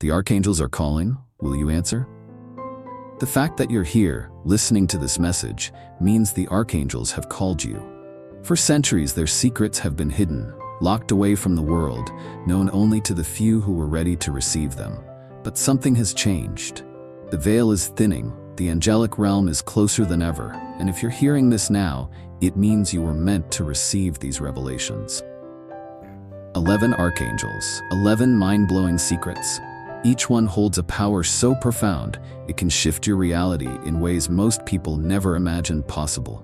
The archangels are calling. Will you answer? The fact that you're here, listening to this message, means the archangels have called you. For centuries, their secrets have been hidden, locked away from the world, known only to the few who were ready to receive them. But something has changed. The veil is thinning, the angelic realm is closer than ever, and if you're hearing this now, it means you were meant to receive these revelations. 11 Archangels, 11 mind-blowing secrets. Each one holds a power so profound, it can shift your reality in ways most people never imagined possible.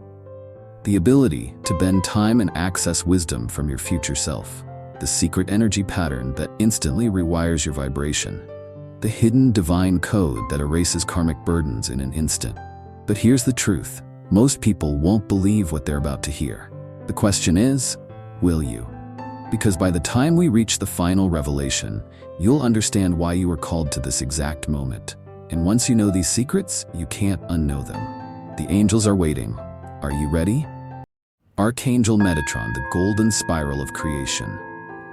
The ability to bend time and access wisdom from your future self. The secret energy pattern that instantly rewires your vibration. The hidden divine code that erases karmic burdens in an instant. But here's the truth. Most people won't believe what they're about to hear. The question is, will you? Because by the time we reach the final revelation, you'll understand why you were called to this exact moment. And once you know these secrets, you can't unknow them. The angels are waiting. Are you ready? Archangel Metatron, the golden spiral of creation.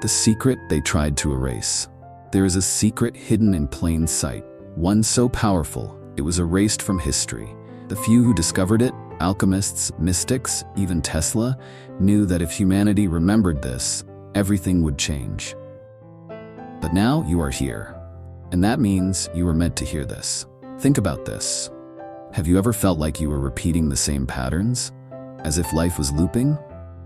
The secret they tried to erase. There is a secret hidden in plain sight, one so powerful, it was erased from history. The few who discovered it, alchemists, mystics, even Tesla, knew that if humanity remembered this, everything would change. But now you are here, and that means you were meant to hear this. Think about this. Have you ever felt like you were repeating the same patterns? As if life was looping?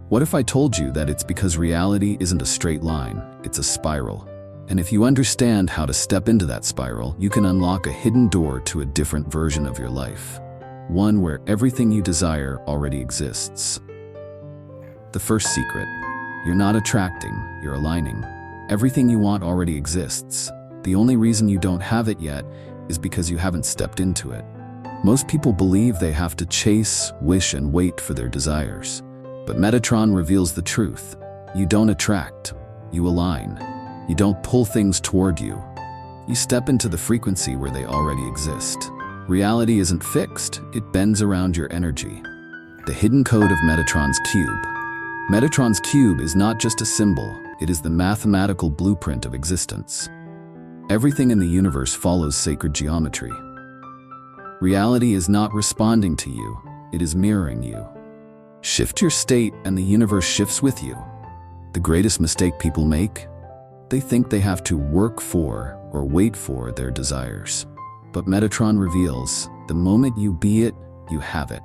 What if I told you that it's because reality isn't a straight line, it's a spiral? And if you understand how to step into that spiral, you can unlock a hidden door to a different version of your life. One where everything you desire already exists. The first secret. You're not attracting, you're aligning. Everything you want already exists. The only reason you don't have it yet is because you haven't stepped into it. Most people believe they have to chase, wish, and wait for their desires. But Metatron reveals the truth. You don't attract, you align. You don't pull things toward you. You step into the frequency where they already exist. Reality isn't fixed, it bends around your energy. The hidden code of Metatron's cube. Metatron's cube is not just a symbol, it is the mathematical blueprint of existence. Everything in the universe follows sacred geometry. Reality is not responding to you, it is mirroring you. Shift your state and the universe shifts with you. The greatest mistake people make? They think they have to work for or wait for their desires. But Metatron reveals, the moment you be it, you have it.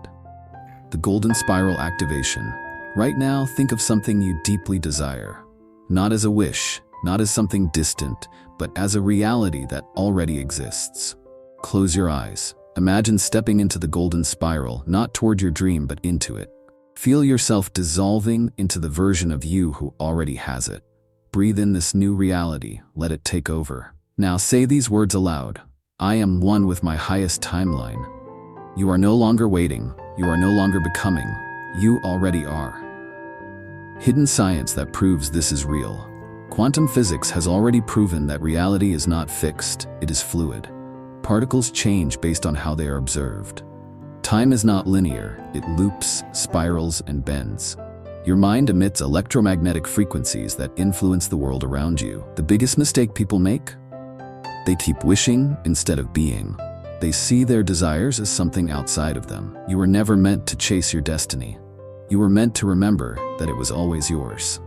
The golden spiral activation. Right now, think of something you deeply desire. Not as a wish, not as something distant, but as a reality that already exists. Close your eyes. Imagine stepping into the golden spiral, not toward your dream, but into it. Feel yourself dissolving into the version of you who already has it. Breathe in this new reality, let it take over. Now say these words aloud. I am one with my highest timeline. You are no longer waiting, you are no longer becoming, you already are. Hidden science that proves this is real. Quantum physics has already proven that reality is not fixed, it is fluid. Particles change based on how they are observed. Time is not linear, it loops, spirals, and bends. Your mind emits electromagnetic frequencies that influence the world around you. The biggest mistake people make? They keep wishing instead of being. They see their desires as something outside of them. You were never meant to chase your destiny. You were meant to remember that it was always yours.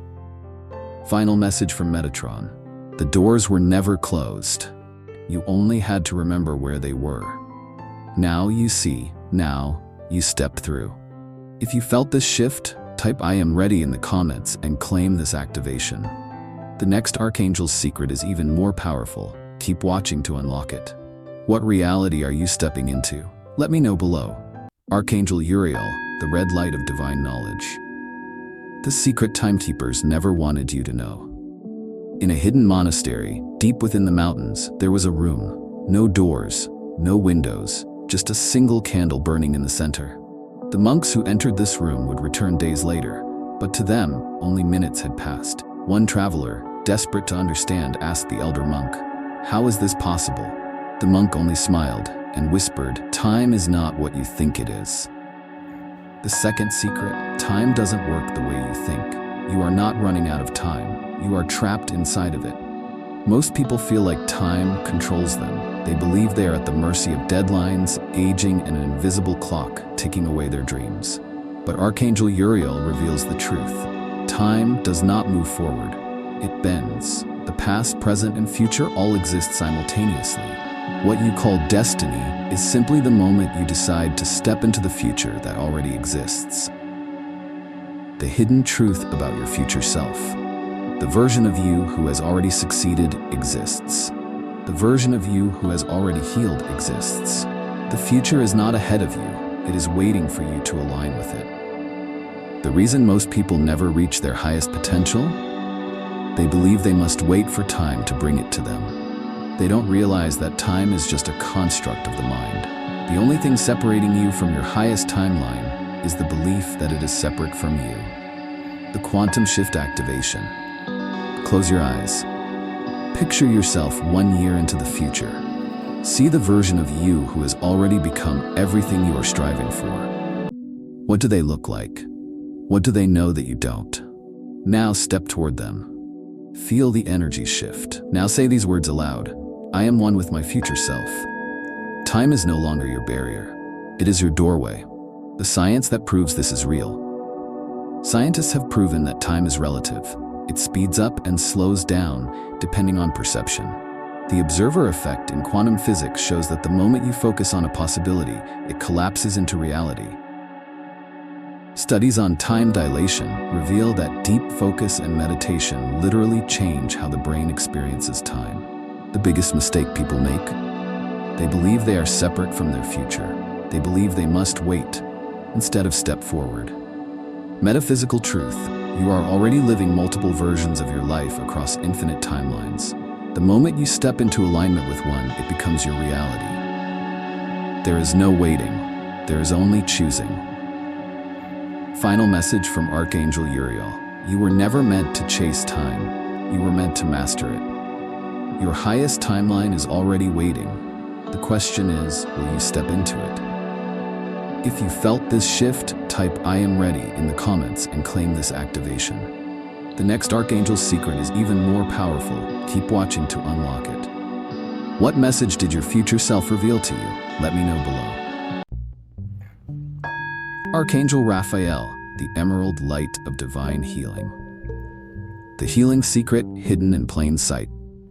Final message from Metatron. The doors were never closed. You only had to remember where they were. Now you see, now you step through. If you felt this shift, type I am ready in the comments and claim this activation. The next Archangel's secret is even more powerful. Keep watching to unlock it. What reality are you stepping into? Let me know below. Archangel Uriel, the red light of divine knowledge. The secret timekeepers never wanted you to know. In a hidden monastery, deep within the mountains, there was a room. No doors, no windows, just a single candle burning in the center. The monks who entered this room would return days later, but to them, only minutes had passed. One traveler, desperate to understand, asked the elder monk, "How is this possible?" The monk only smiled and whispered, "Time is not what you think it is." The second secret, time doesn't work the way you think. You are not running out of time. You are trapped inside of it. Most people feel like time controls them. They believe they are at the mercy of deadlines, aging, and an invisible clock ticking away their dreams. But Archangel Uriel reveals the truth. Time does not move forward. It bends. The past, present, and future all exist simultaneously. What you call destiny is simply the moment you decide to step into the future that already exists. The hidden truth about your future self. The version of you who has already succeeded exists. The version of you who has already healed exists. The future is not ahead of you. It is waiting for you to align with it. The reason most people never reach their highest potential? They believe they must wait for time to bring it to them. They don't realize that time is just a construct of the mind. The only thing separating you from your highest timeline is the belief that it is separate from you. The quantum shift activation. Close your eyes. Picture yourself 1 year into the future. See the version of you who has already become everything you are striving for. What do they look like? What do they know that you don't? Now step toward them. Feel the energy shift. Now say these words aloud. I am one with my future self. Time is no longer your barrier. It is your doorway. The science that proves this is real. Scientists have proven that time is relative. It speeds up and slows down depending on perception. The observer effect in quantum physics shows that the moment you focus on a possibility, it collapses into reality. Studies on time dilation reveal that deep focus and meditation literally change how the brain experiences time. The biggest mistake people make? They believe they are separate from their future. They believe they must wait instead of step forward. Metaphysical truth. You are already living multiple versions of your life across infinite timelines. The moment you step into alignment with one, it becomes your reality. There is no waiting. There is only choosing. Final message from Archangel Uriel. You were never meant to chase time. You were meant to master it. Your highest timeline is already waiting. The question is, will you step into it? If you felt this shift, type I am ready in the comments and claim this activation. The next Archangel's secret is even more powerful. Keep watching to unlock it. What message did your future self reveal to you? Let me know below. Archangel Raphael, the emerald light of divine healing. The healing secret hidden in plain sight.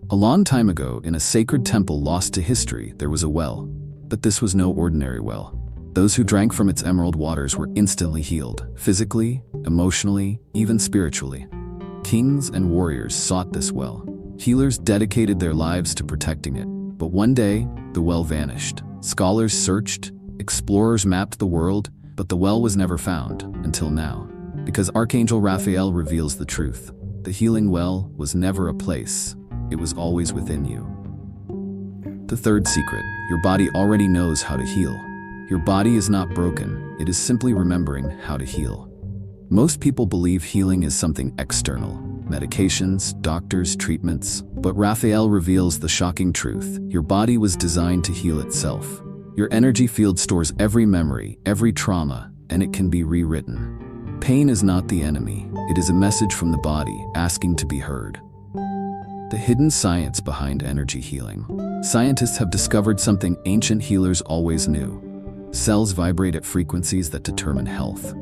A long time ago, in a sacred temple lost to history, there was a well. But this was no ordinary well. Those who drank from its emerald waters were instantly healed, physically, emotionally, even spiritually. Kings and warriors sought this well. Healers dedicated their lives to protecting it. But one day, the well vanished. Scholars searched, explorers mapped the world, but the well was never found, until now. Because Archangel Raphael reveals the truth. The healing well was never a place. It was always within you. The third secret. Your body already knows how to heal. Your body is not broken, it is simply remembering how to heal. Most people believe healing is something external, medications, doctors, treatments, but Raphael reveals the shocking truth. Your body was designed to heal itself. Your energy field stores every memory, every trauma, and it can be rewritten. Pain is not the enemy, it is a message from the body asking to be heard. The hidden science behind energy healing. Scientists have discovered something ancient healers always knew. Cells vibrate at frequencies that determine health.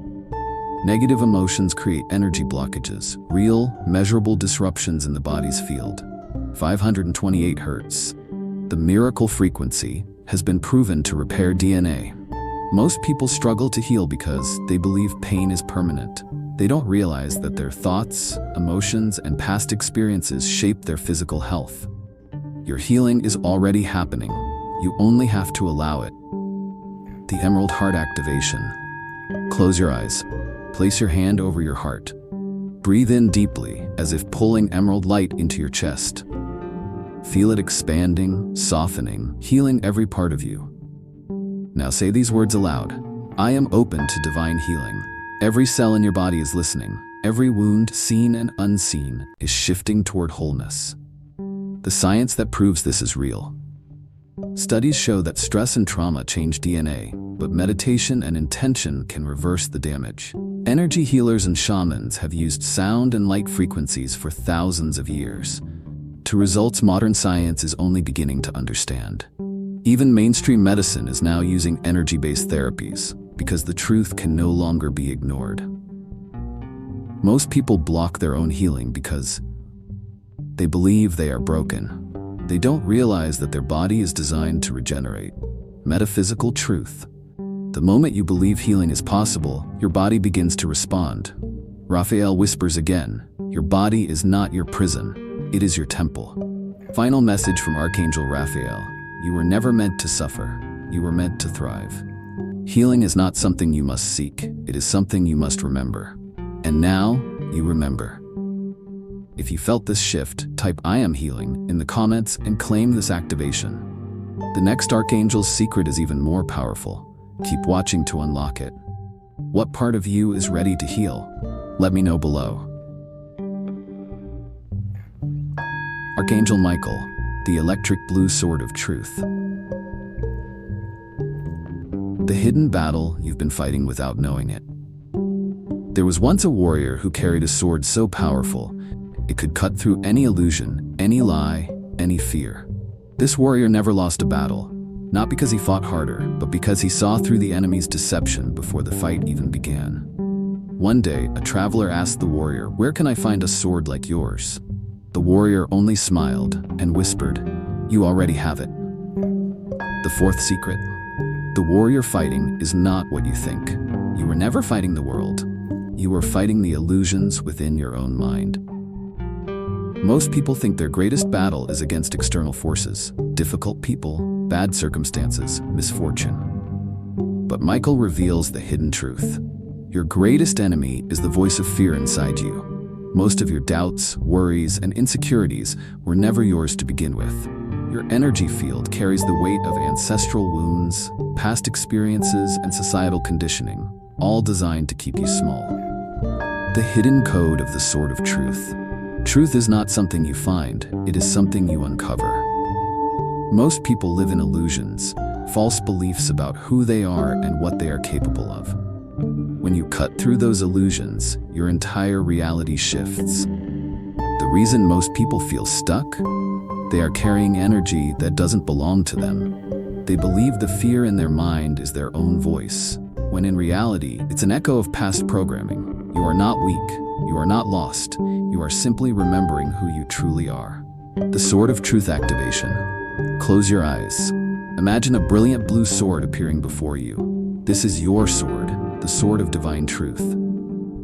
Negative emotions create energy blockages, real, measurable disruptions in the body's field. 528 Hz. The miracle frequency has been proven to repair DNA. Most people struggle to heal because they believe pain is permanent. They don't realize that their thoughts, emotions, and past experiences shape their physical health. Your healing is already happening. You only have to allow it. The Emerald Heart Activation. Close your eyes. Place your hand over your heart. Breathe in deeply, as if pulling emerald light into your chest. Feel it expanding, softening, healing every part of you. Now say these words aloud. I am open to divine healing. Every cell in your body is listening. Every wound, seen and unseen, is shifting toward wholeness. The science that proves this is real. Studies show that stress and trauma change DNA, but meditation and intention can reverse the damage. Energy healers and shamans have used sound and light frequencies for thousands of years. to results modern science is only beginning to understand. Even mainstream medicine is now using energy-based therapies because the truth can no longer be ignored. Most people block their own healing because they believe they are broken. They don't realize that their body is designed to regenerate. Metaphysical truth. The moment you believe healing is possible, your body begins to respond. Raphael whispers again, your body is not your prison, it is your temple. Final message from Archangel Raphael. You were never meant to suffer, you were meant to thrive. Healing is not something you must seek, it is something you must remember. And now, you remember. If you felt this shift, type I am healing in the comments and claim this activation. The next Archangel's secret is even more powerful. Keep watching to unlock it. What part of you is ready to heal? Let me know below. Archangel Michael, the electric blue sword of truth. The hidden battle you've been fighting without knowing it. There was once a warrior who carried a sword so powerful, it could cut through any illusion, any lie, any fear. This warrior never lost a battle, not because he fought harder, but because he saw through the enemy's deception before the fight even began. One day, a traveler asked the warrior, "Where can I find a sword like yours?" The warrior only smiled and whispered, "You already have it." The fourth secret. The warrior fighting is not what you think. You were never fighting the world. You were fighting the illusions within your own mind. Most people think their greatest battle is against external forces, difficult people, bad circumstances, misfortune. But Michael reveals the hidden truth. Your greatest enemy is the voice of fear inside you. Most of your doubts, worries, and insecurities were never yours to begin with. Your energy field carries the weight of ancestral wounds, past experiences, and societal conditioning, all designed to keep you small. The hidden code of the sword of truth. Truth is not something you find, it is something you uncover. Most people live in illusions, false beliefs about who they are and what they are capable of. When you cut through those illusions, your entire reality shifts. The reason most people feel stuck? They are carrying energy that doesn't belong to them. They believe the fear in their mind is their own voice, when in reality, it's an echo of past programming. You are not weak, you are not lost, you are simply remembering who you truly are. The Sword of Truth activation. Close your eyes. Imagine a brilliant blue sword appearing before you. This is your sword, the sword of divine truth.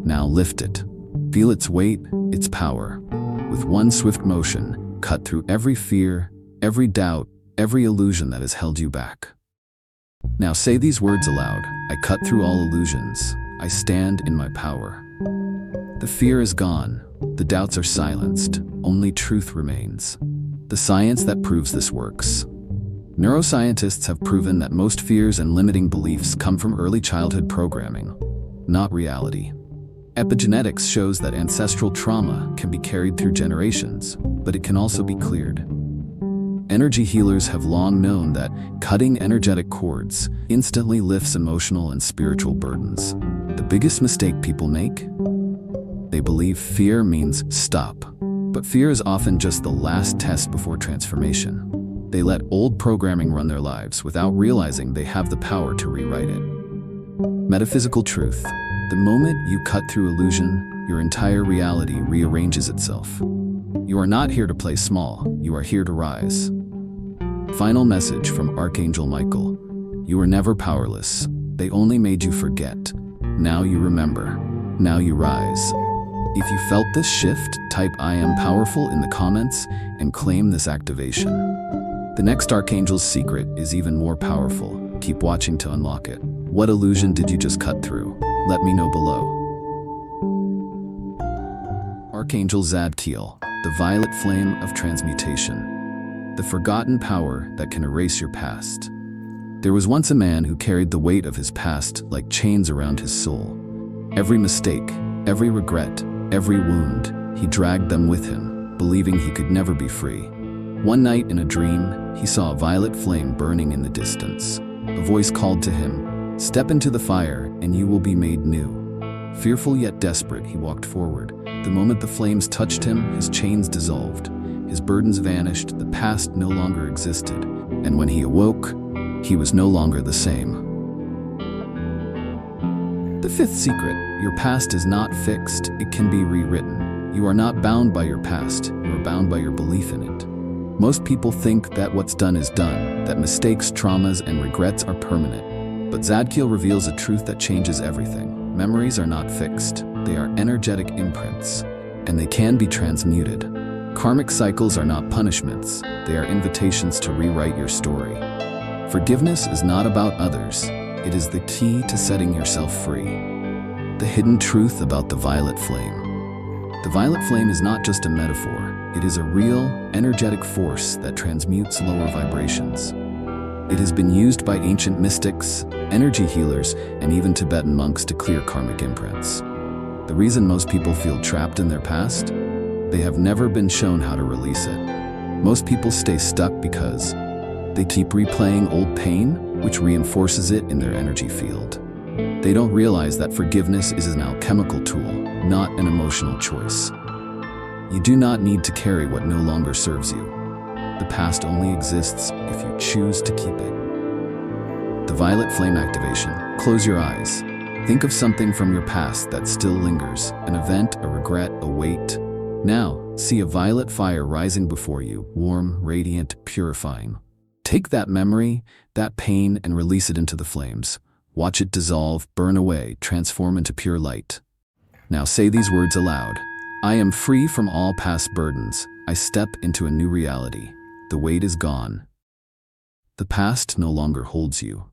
Now lift it. Feel its weight, its power. With one swift motion, cut through every fear, every doubt, every illusion that has held you back. Now say these words aloud. I cut through all illusions. I stand in my power. The fear is gone. The doubts are silenced. Only truth remains. The science that proves this works. Neuroscientists have proven that most fears and limiting beliefs come from early childhood programming, not reality. Epigenetics shows that ancestral trauma can be carried through generations, but it can also be cleared. Energy healers have long known that cutting energetic cords instantly lifts emotional and spiritual burdens. The biggest mistake people make? They believe fear means stop, but fear is often just the last test before transformation. They let old programming run their lives without realizing they have the power to rewrite it. Metaphysical truth. The moment you cut through illusion, your entire reality rearranges itself. You are not here to play small, you are here to rise. Final message from Archangel Michael. You were never powerless. They only made you forget. Now you remember. Now you rise. If you felt this shift, type I am powerful in the comments and claim this activation. The next Archangel's secret is even more powerful. Keep watching to unlock it. What illusion did you just cut through? Let me know below. Archangel Zadkiel, the violet flame of transmutation. The forgotten power that can erase your past. There was once a man who carried the weight of his past like chains around his soul. Every mistake, every regret, every wound, he dragged them with him, believing he could never be free. One night in a dream, he saw a violet flame burning in the distance. A voice called to him, "Step into the fire, and you will be made new." Fearful yet desperate, he walked forward. The moment the flames touched him, his chains dissolved. his burdens vanished, the past no longer existed, and when he awoke, he was no longer the same. The fifth secret: your past is not fixed, it can be rewritten. You are not bound by your past, you are bound by your belief in it. Most people think that what's done is done, that mistakes, traumas, and regrets are permanent. But Zadkiel reveals a truth that changes everything. Memories are not fixed, they are energetic imprints, and they can be transmuted. Karmic cycles are not punishments, they are invitations to rewrite your story. Forgiveness is not about others, it is the key to setting yourself free. The hidden truth about the violet flame. The violet flame is not just a metaphor, it is a real, energetic force that transmutes lower vibrations. It has been used by ancient mystics, energy healers, and even Tibetan monks to clear karmic imprints. The reason most people feel trapped in their past? They have never been shown how to release it. Most people stay stuck because they keep replaying old pain, which reinforces it in their energy field. They don't realize that forgiveness is an alchemical tool, not an emotional choice. You do not need to carry what no longer serves you. The past only exists if you choose to keep it. The violet flame activation. Close your eyes. Think of something from your past that still lingers, an event, a regret, a weight. Now, see a violet fire rising before you, warm, radiant, purifying. Take that memory, that pain, and release it into the flames. Watch it dissolve, burn away, transform into pure light. Now say these words aloud. I am free from all past burdens. I step into a new reality. The weight is gone. The past no longer holds you.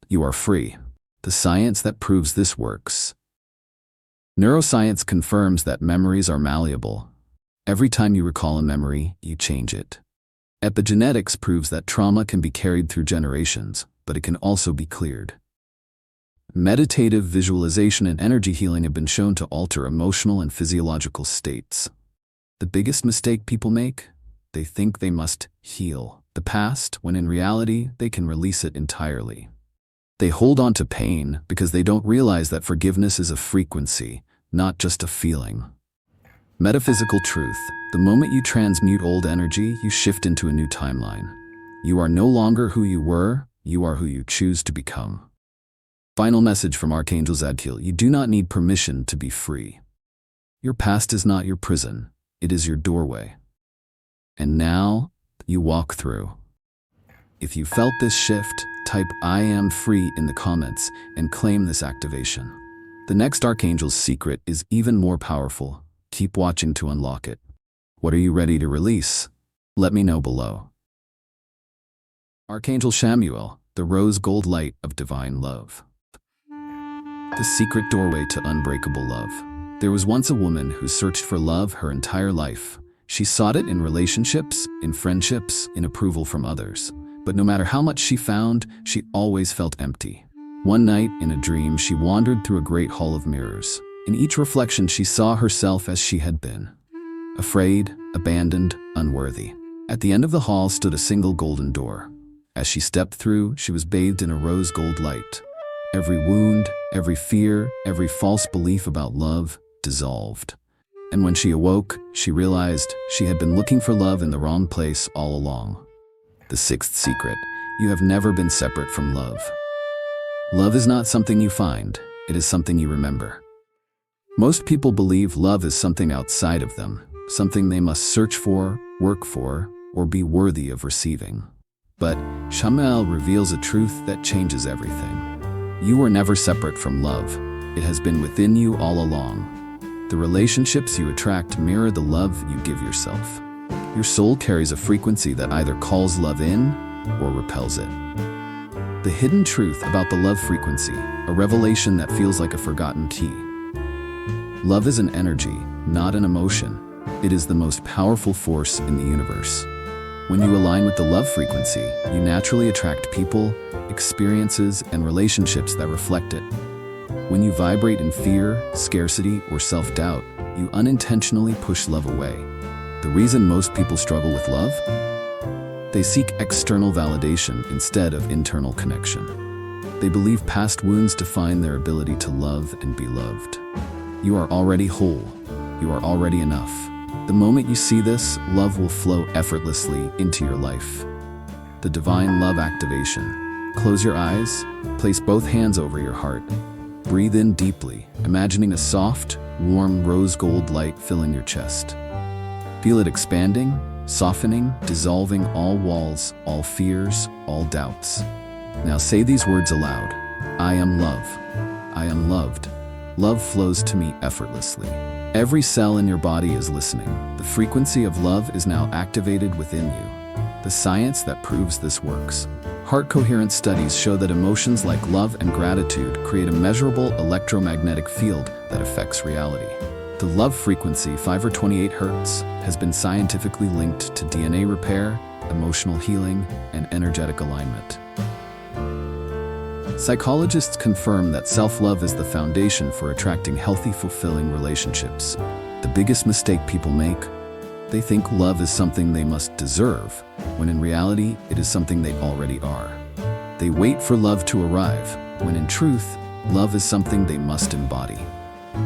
You are free. The science that proves this works. Neuroscience confirms that memories are malleable. Every time you recall a memory, you change it. Epigenetics proves that trauma can be carried through generations, but it can also be cleared. Meditative visualization and energy healing have been shown to alter emotional and physiological states. The biggest mistake people make? They think they must heal the past, when in reality, they can release it entirely. They hold on to pain because they don't realize that forgiveness is a frequency, not just a feeling. Metaphysical truth. The moment you transmute old energy, you shift into a new timeline. You are no longer who you were, you are who you choose to become. Final message from Archangel Zadkiel. You do not need permission to be free. Your past is not your prison, it is your doorway. And now, you walk through. If you felt this shift, type I am free in the comments and claim this activation. The next Archangel's secret is even more powerful. Keep watching to unlock it. What are you ready to release? Let me know below. Archangel Chamuel, the rose gold light of divine love. The secret doorway to unbreakable love. There was once a woman who searched for love her entire life. She sought it in relationships, in friendships, in approval from others. But no matter how much she found, she always felt empty. One night, in a dream, she wandered through a great hall of mirrors. In each reflection, she saw herself as she had been. Afraid, abandoned, unworthy. At the end of the hall stood a single golden door. As she stepped through, she was bathed in a rose gold light. Every wound, every fear, every false belief about love dissolved. And when she awoke, she realized she had been looking for love in the wrong place all along. The sixth secret. You have never been separate from love. Love is not something you find, it is something you remember. Most people believe love is something outside of them, something they must search for, work for, or be worthy of receiving. But Chamuel reveals a truth that changes everything. You were never separate from love. It has been within you all along. The relationships you attract mirror the love you give yourself. Your soul carries a frequency that either calls love in or repels it. The hidden truth about the love frequency, a revelation that feels like a forgotten key. Love is an energy, not an emotion. It is the most powerful force in the universe. When you align with the love frequency, you naturally attract people, experiences, and relationships that reflect it. When you vibrate in fear, scarcity, or self-doubt, you unintentionally push love away. The reason most people struggle with love? They seek external validation instead of internal connection. They believe past wounds define their ability to love and be loved. You are already whole. You are already enough. The moment you see this, love will flow effortlessly into your life. The Divine Love Activation. Close your eyes, place both hands over your heart. Breathe in deeply, imagining a soft, warm rose gold light filling your chest. Feel it expanding, softening, dissolving all walls, all fears, all doubts. Now say these words aloud. I am love. I am loved. Love flows to me effortlessly. Every cell in your body is listening. The frequency of love is now activated within you. The science that proves this works. Heart coherence studies show that emotions like love and gratitude create a measurable electromagnetic field that affects reality. The love frequency, 5 or 28 Hz, has been scientifically linked to DNA repair, emotional healing, and energetic alignment. Psychologists confirm that self-love is the foundation for attracting healthy, fulfilling relationships. The biggest mistake people make? They think love is something they must deserve, when in reality, it is something they already are. They wait for love to arrive, when in truth, love is something they must embody.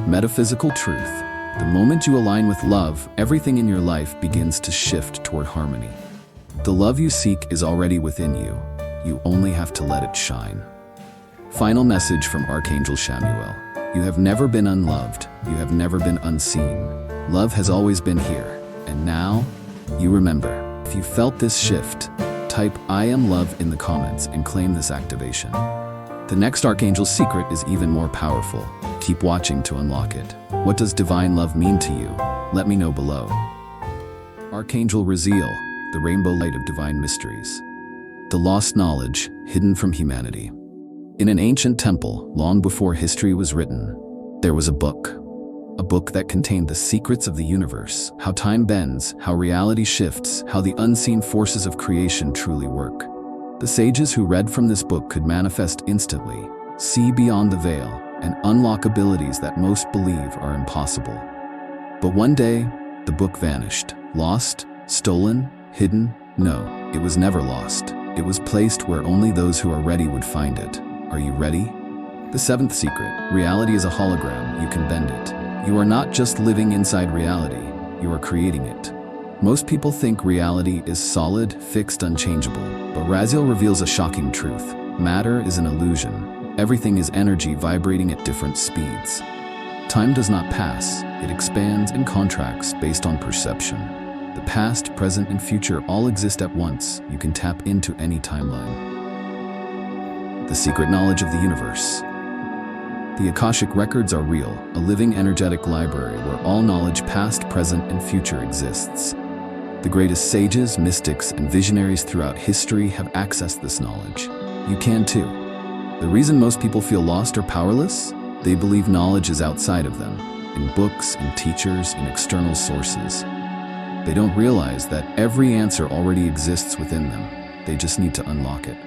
Metaphysical truth. The moment you align with love, everything in your life begins to shift toward harmony. The love you seek is already within you. You only have to let it shine. Final message from Archangel Chamuel. You have never been unloved. You have never been unseen. Love has always been here. And now, you remember. If you felt this shift, type I am love in the comments and claim this activation. The next Archangel's secret is even more powerful. Keep watching to unlock it. What does divine love mean to you? Let me know below. Archangel Raziel, the rainbow light of divine mysteries. The lost knowledge hidden from humanity. In an ancient temple, long before history was written, there was a book that contained the secrets of the universe, how time bends, how reality shifts, how the unseen forces of creation truly work. The sages who read from this book could manifest instantly, see beyond the veil, and unlock abilities that most believe are impossible. But one day, the book vanished. Lost? Stolen? Hidden? No, it was never lost. It was placed where only those who are ready would find it. Are you ready? The seventh secret. Reality is a hologram. You can bend it. You are not just living inside reality. You are creating it. Most people think reality is solid, fixed, unchangeable. But Raziel reveals a shocking truth. Matter is an illusion. Everything is energy vibrating at different speeds. Time does not pass. It expands and contracts based on perception. The past, present, and future all exist at once. You can tap into any timeline. The secret knowledge of the universe. The Akashic records are real, a living energetic library where all knowledge past, present, and future exists. The greatest sages, mystics, and visionaries throughout history have accessed this knowledge. You can too. The reason most people feel lost or powerless? They believe knowledge is outside of them, in books, in teachers, in external sources. They don't realize that every answer already exists within them. They just need to unlock it.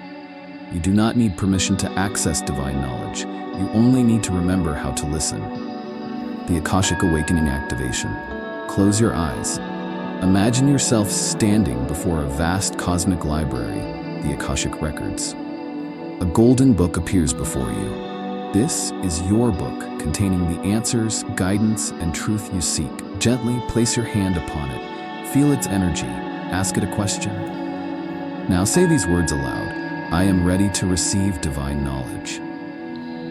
You do not need permission to access divine knowledge. You only need to remember how to listen. The Akashic Awakening Activation. Close your eyes. Imagine yourself standing before a vast cosmic library, the Akashic Records. A golden book appears before you. This is your book containing the answers, guidance, and truth you seek. Gently place your hand upon it. Feel its energy. Ask it a question. Now say these words aloud. I am ready to receive divine knowledge.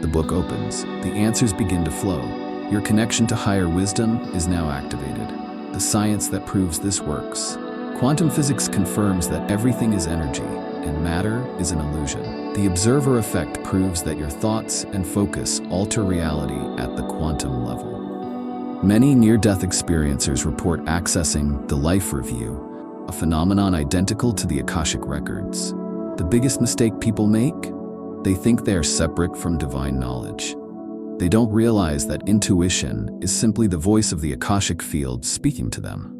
The book opens. The answers begin to flow. Your connection to higher wisdom is now activated. The science that proves this works. Quantum physics confirms that everything is energy, and matter is an illusion. The observer effect proves that your thoughts and focus alter reality at the quantum level. Many near-death experiencers report accessing the life review, a phenomenon identical to the Akashic records. The biggest mistake people make? They think they are separate from divine knowledge. They don't realize that intuition is simply the voice of the Akashic field speaking to them.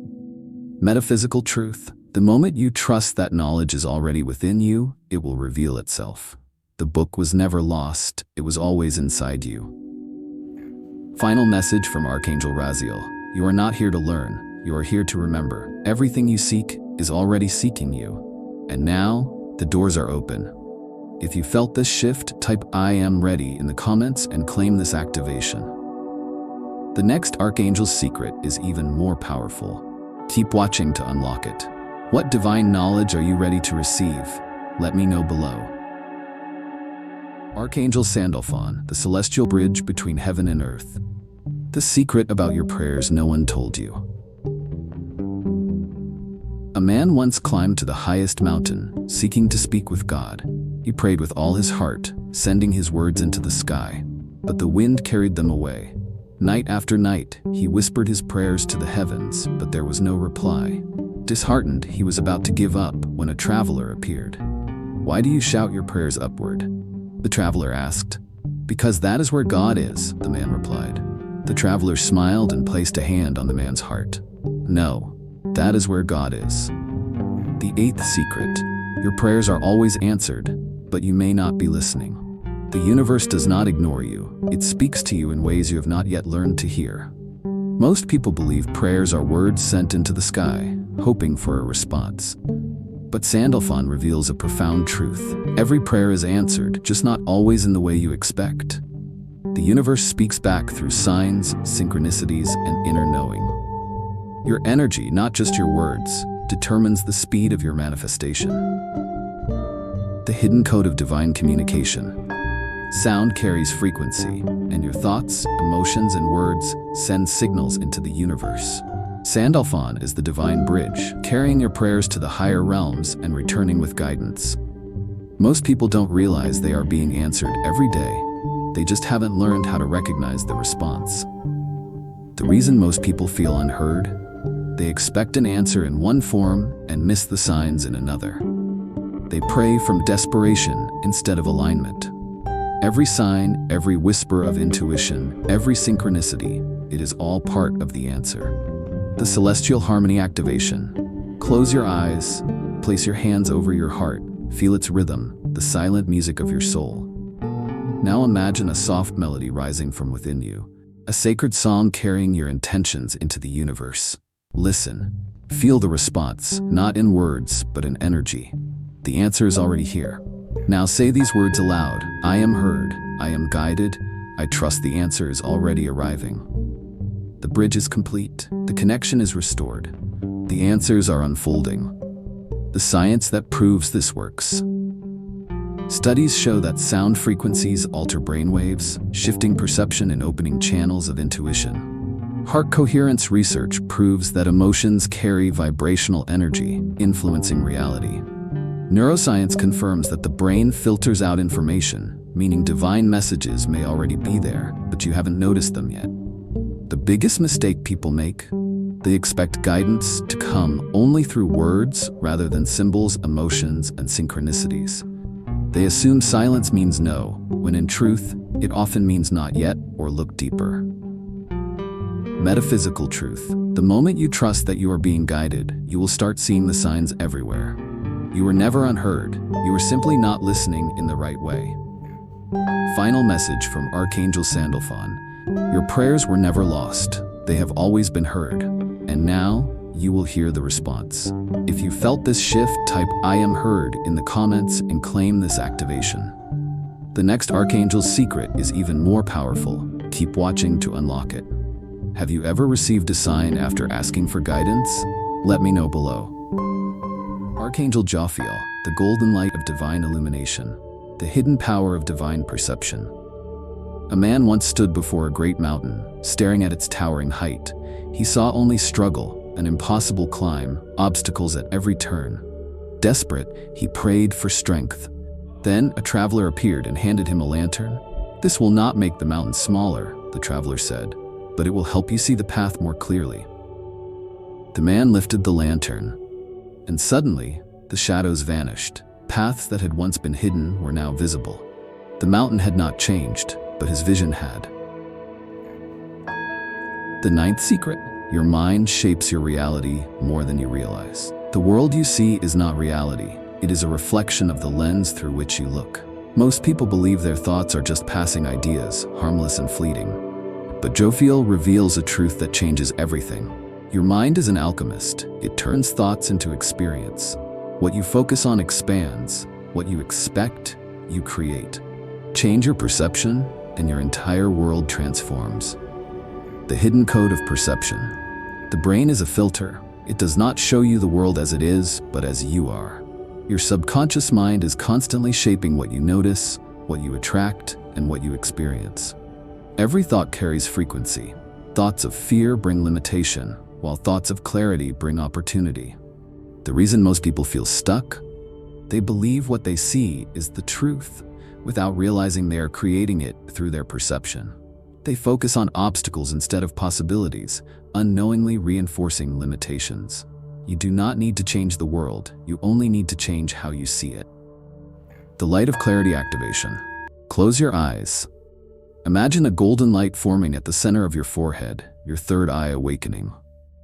Metaphysical truth. The moment you trust that knowledge is already within you, it will reveal itself. The book was never lost, it was always inside you. Final message from Archangel Raziel. You are not here to learn, you are here to remember. Everything you seek is already seeking you. And now, the doors are open. If you felt this shift, type I am ready in the comments and claim this activation. The next Archangel's secret is even more powerful. Keep watching to unlock it. What divine knowledge are you ready to receive? Let me know below. Archangel Sandalphon, the celestial bridge between heaven and earth. The secret about your prayers no one told you. A man once climbed to the highest mountain, seeking to speak with God. He prayed with all his heart, sending his words into the sky. But the wind carried them away. Night after night, he whispered his prayers to the heavens, but there was no reply. Disheartened, he was about to give up when a traveler appeared. "Why do you shout your prayers upward?" the traveler asked. "Because that is where God is," the man replied. The traveler smiled and placed a hand on the man's heart. "No, that is where God is." The eighth secret: your prayers are always answered, but you may not be listening. The universe does not ignore you. It speaks to you in ways you have not yet learned to hear. Most people believe prayers are words sent into the sky, hoping for a response. But Sandalphon reveals a profound truth. Every prayer is answered, just not always in the way you expect. The universe speaks back through signs, synchronicities, and inner knowing. Your energy, not just your words, determines the speed of your manifestation. The hidden code of divine communication. Sound carries frequency, and your thoughts, emotions, and words send signals into the universe. Sandalphon is the divine bridge, carrying your prayers to the higher realms and returning with guidance. Most people don't realize they are being answered every day. They just haven't learned how to recognize the response. The reason most people feel unheard? They expect an answer in one form and miss the signs in another. They pray from desperation instead of alignment. Every sign, every whisper of intuition, every synchronicity, it is all part of the answer. The celestial harmony activation. Close your eyes, place your hands over your heart, feel its rhythm, the silent music of your soul. Now imagine a soft melody rising from within you, a sacred song carrying your intentions into the universe. Listen, feel the response, not in words, but in energy. The answer is already here. Now say these words aloud: I am heard, I am guided, I trust the answer is already arriving. The bridge is complete, the connection is restored, the answers are unfolding. The science that proves this works. Studies show that sound frequencies alter brainwaves, shifting perception and opening channels of intuition. Heart coherence research proves that emotions carry vibrational energy, influencing reality. Neuroscience confirms that the brain filters out information, meaning divine messages may already be there, but you haven't noticed them yet. The biggest mistake people make? They expect guidance to come only through words rather than symbols, emotions, and synchronicities. They assume silence means no, when in truth, it often means not yet or look deeper. Metaphysical truth. The moment you trust that you are being guided, you will start seeing the signs everywhere. You were never unheard, you were simply not listening in the right way. Final message from Archangel Sandalphon. Your prayers were never lost, they have always been heard, and now you will hear the response. If you felt this shift, type "I am heard" in the comments and claim this activation. The next Archangel's secret is even more powerful. Keep watching to unlock it. Have you ever received a sign after asking for guidance? Let me know below. Archangel Jophiel, the golden light of divine illumination, the hidden power of divine perception. A man once stood before a great mountain, staring at its towering height. He saw only struggle, an impossible climb, obstacles at every turn. Desperate, he prayed for strength. Then a traveler appeared and handed him a lantern. "This will not make the mountain smaller," the traveler said, "but it will help you see the path more clearly." The man lifted the lantern, and suddenly, the shadows vanished. Paths that had once been hidden were now visible. The mountain had not changed, but his vision had. The ninth secret: your mind shapes your reality more than you realize. The world you see is not reality. It is a reflection of the lens through which you look. Most people believe their thoughts are just passing ideas, harmless and fleeting. But Jophiel reveals a truth that changes everything. Your mind is an alchemist. It turns thoughts into experience. What you focus on expands. What you expect, you create. Change your perception, and your entire world transforms. The hidden code of perception. The brain is a filter. It does not show you the world as it is, but as you are. Your subconscious mind is constantly shaping what you notice, what you attract, and what you experience. Every thought carries frequency. Thoughts of fear bring limitation, while thoughts of clarity bring opportunity. The reason most people feel stuck? They believe what they see is the truth, without realizing they are creating it through their perception. They focus on obstacles instead of possibilities, unknowingly reinforcing limitations. You do not need to change the world, you only need to change how you see it. The light of clarity activation. Close your eyes. Imagine a golden light forming at the center of your forehead, your third eye awakening.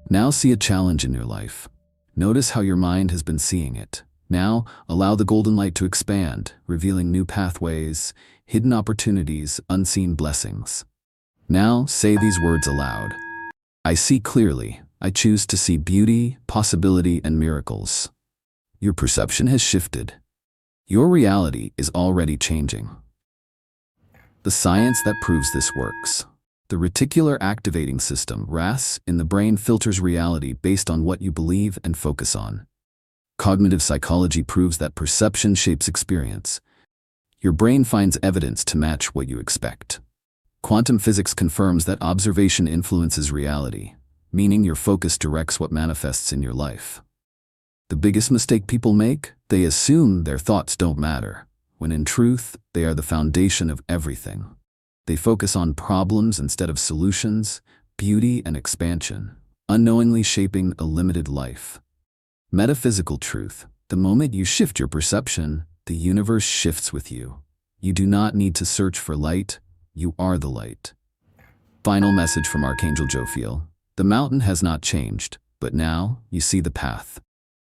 Now see a challenge in your life. Notice how your mind has been seeing it. Now, allow the golden light to expand, revealing new pathways, hidden opportunities, unseen blessings. Now, say these words aloud. I see clearly. I choose to see beauty, possibility, and miracles. Your perception has shifted. Your reality is already changing. The science that proves this works. The reticular activating system, RAS, in the brain filters reality based on what you believe and focus on. Cognitive psychology proves that perception shapes experience. Your brain finds evidence to match what you expect. Quantum physics confirms that observation influences reality, meaning your focus directs what manifests in your life. The biggest mistake people make? They assume their thoughts don't matter, when in truth, they are the foundation of everything. They focus on problems instead of solutions, beauty and expansion, unknowingly shaping a limited life. Metaphysical truth. The moment you shift your perception, the universe shifts with you. You do not need to search for light, you are the light. Final message from Archangel Jophiel. The mountain has not changed, but now you see the path.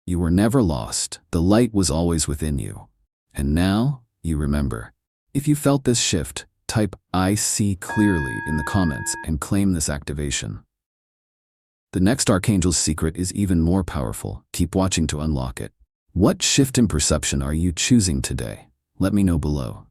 You were never lost, the light was always within you. And now, you remember. If you felt this shift, type I see clearly in the comments and claim this activation. The next Archangel's secret is even more powerful. Keep watching to unlock it. What shift in perception are you choosing today? Let me know below.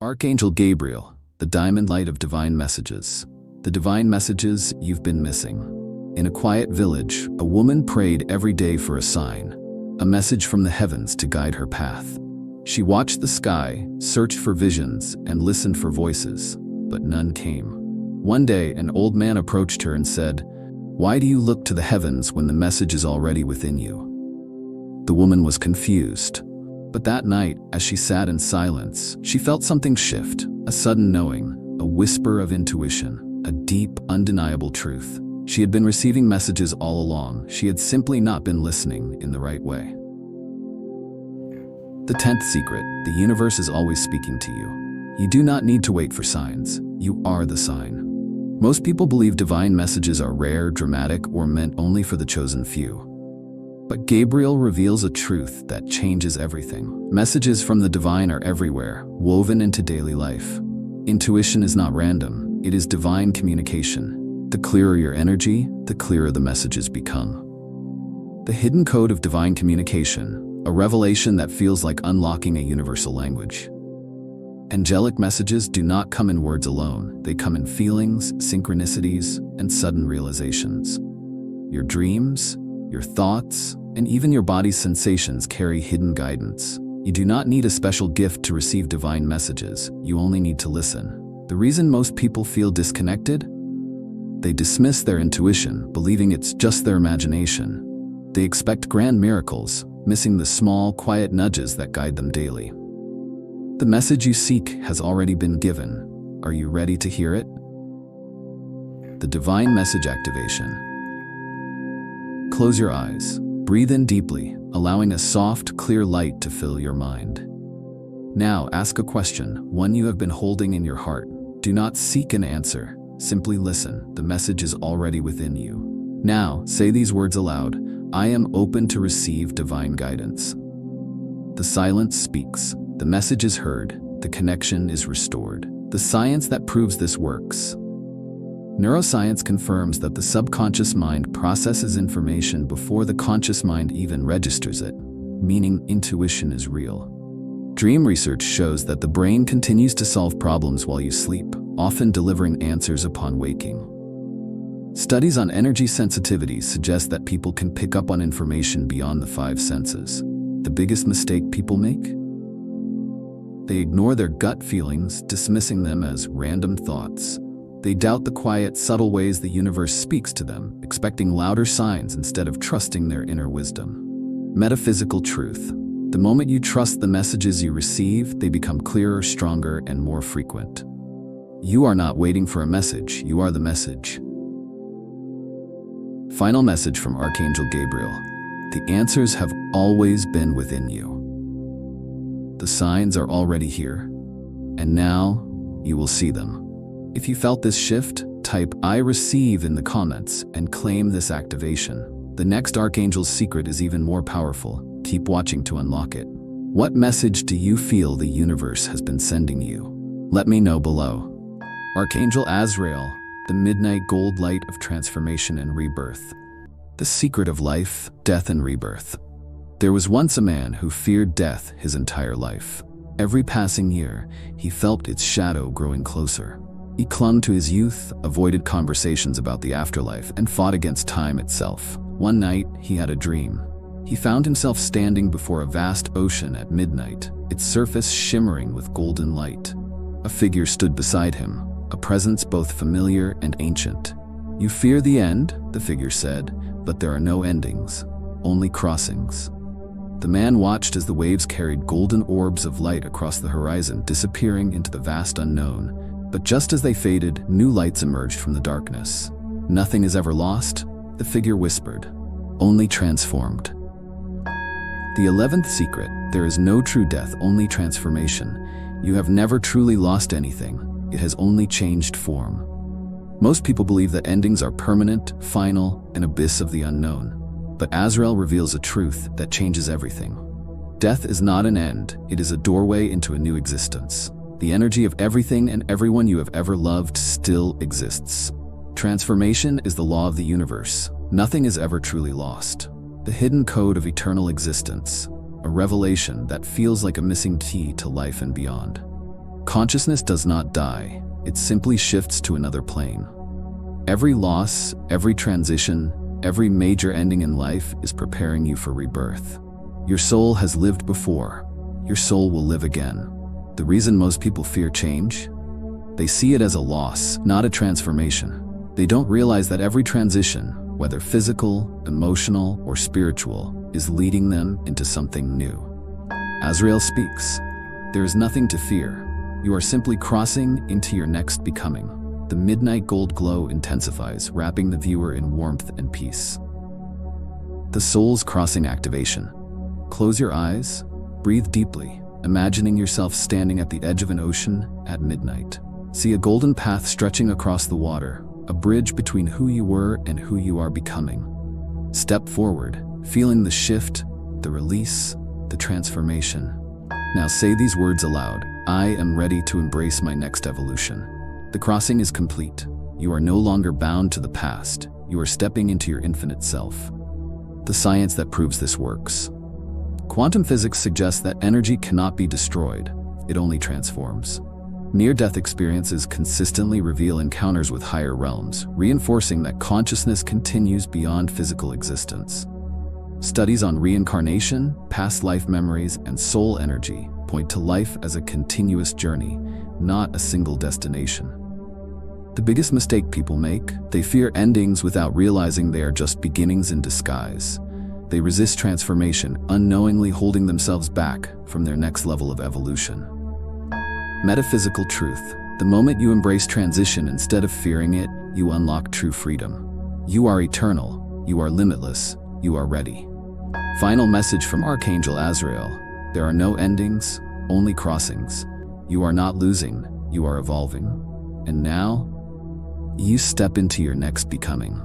Archangel Gabriel, the diamond light of divine messages. The divine messages you've been missing. In a quiet village, a woman prayed every day for a sign, a message from the heavens to guide her path. She watched the sky, searched for visions, and listened for voices, but none came. One day, an old man approached her and said, "Why do you look to the heavens when the message is already within you?" The woman was confused. But that night, as she sat in silence, she felt something shift, a sudden knowing, a whisper of intuition, a deep, undeniable truth. She had been receiving messages all along. She had simply not been listening in the right way. The 10th secret, the universe is always speaking to you. You do not need to wait for signs. You are the sign. Most people believe divine messages are rare, dramatic, or meant only for the chosen few. But Gabriel reveals a truth that changes everything. Messages from the divine are everywhere, woven into daily life. Intuition is not random, it is divine communication. The clearer your energy, the clearer the messages become. The hidden code of divine communication, a revelation that feels like unlocking a universal language. Angelic messages do not come in words alone, they come in feelings, synchronicities, and sudden realizations. Your dreams, your thoughts, and even your body's sensations carry hidden guidance. You do not need a special gift to receive divine messages, you only need to listen. The reason most people feel disconnected? They dismiss their intuition, believing it's just their imagination. They expect grand miracles, missing the small, quiet nudges that guide them daily. The message you seek has already been given. Are you ready to hear it? The divine message activation. Close your eyes. Breathe in deeply, allowing a soft, clear light to fill your mind. Now ask a question, one you have been holding in your heart. Do not seek an answer. Simply listen. The message is already within you. Now, say these words aloud. I am open to receive divine guidance. The silence speaks. The message is heard. The connection is restored. The science that proves this works. Neuroscience confirms that the subconscious mind processes information before the conscious mind even registers it, meaning intuition is real. Dream research shows that the brain continues to solve problems while you sleep, often delivering answers upon waking. Studies on energy sensitivity suggest that people can pick up on information beyond the five senses. The biggest mistake people make? They ignore their gut feelings, dismissing them as random thoughts. They doubt the quiet, subtle ways the universe speaks to them, expecting louder signs instead of trusting their inner wisdom. Metaphysical truth. The moment you trust the messages you receive, they become clearer, stronger, and more frequent. You are not waiting for a message, you are the message. Final message from Archangel Gabriel. The answers have always been within you. The signs are already here, and now you will see them. If you felt this shift, type "I receive" in the comments and claim this activation. The next Archangel's secret is even more powerful. Keep watching to unlock it. What message do you feel the universe has been sending you? Let me know below. Archangel Azrael, the midnight gold light of transformation and rebirth. The secret of life, death, and rebirth. There was once a man who feared death his entire life. Every passing year, he felt its shadow growing closer. He clung to his youth, avoided conversations about the afterlife, and fought against time itself. One night, he had a dream. He found himself standing before a vast ocean at midnight, its surface shimmering with golden light. A figure stood beside him, a presence both familiar and ancient. "You fear the end," the figure said, "but there are no endings, only crossings." The man watched as the waves carried golden orbs of light across the horizon, disappearing into the vast unknown. But just as they faded, new lights emerged from the darkness. "Nothing is ever lost," the figure whispered, "only transformed." The 11th secret: there is no true death, only transformation. You have never truly lost anything. It has only changed form. Most people believe that endings are permanent, final, an abyss of the unknown. But Azrael reveals a truth that changes everything. Death is not an end, it is a doorway into a new existence. The energy of everything and everyone you have ever loved still exists. Transformation is the law of the universe. Nothing is ever truly lost. The hidden code of eternal existence, a revelation that feels like a missing key to life and beyond. Consciousness does not die, it simply shifts to another plane. Every loss, every transition, every major ending in life is preparing you for rebirth. Your soul has lived before. Your soul will live again. The reason most people fear change? They see it as a loss, not a transformation. They don't realize that every transition, whether physical, emotional, or spiritual, is leading them into something new. Azrael speaks. There is nothing to fear. You are simply crossing into your next becoming. The midnight gold glow intensifies, wrapping the viewer in warmth and peace. The soul's crossing activation. Close your eyes, breathe deeply, imagining yourself standing at the edge of an ocean at midnight. See a golden path stretching across the water, a bridge between who you were and who you are becoming. Step forward, feeling the shift, the release, the transformation. Now say these words aloud. "I am ready to embrace my next evolution." The crossing is complete. You are no longer bound to the past. You are stepping into your infinite self. The science that proves this works. Quantum physics suggests that energy cannot be destroyed. It only transforms. Near-death experiences consistently reveal encounters with higher realms, reinforcing that consciousness continues beyond physical existence. Studies on reincarnation, past life memories, and soul energy point to life as a continuous journey, not a single destination. The biggest mistake people make: they fear endings without realizing they are just beginnings in disguise. They resist transformation, unknowingly holding themselves back from their next level of evolution. Metaphysical truth. The moment you embrace transition instead of fearing it, you unlock true freedom. You are eternal, you are limitless, you are ready. Final message from Archangel Azrael. There are no endings, only crossings. You are not losing, you are evolving. And now, you step into your next becoming.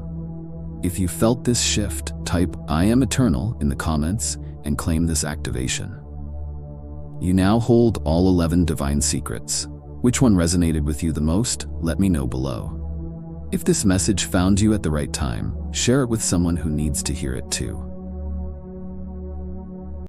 If you felt this shift, type "I am eternal" in the comments and claim this activation. You now hold all 11 divine secrets. Which one resonated with you the most? Let me know below. If this message found you at the right time, share it with someone who needs to hear it too.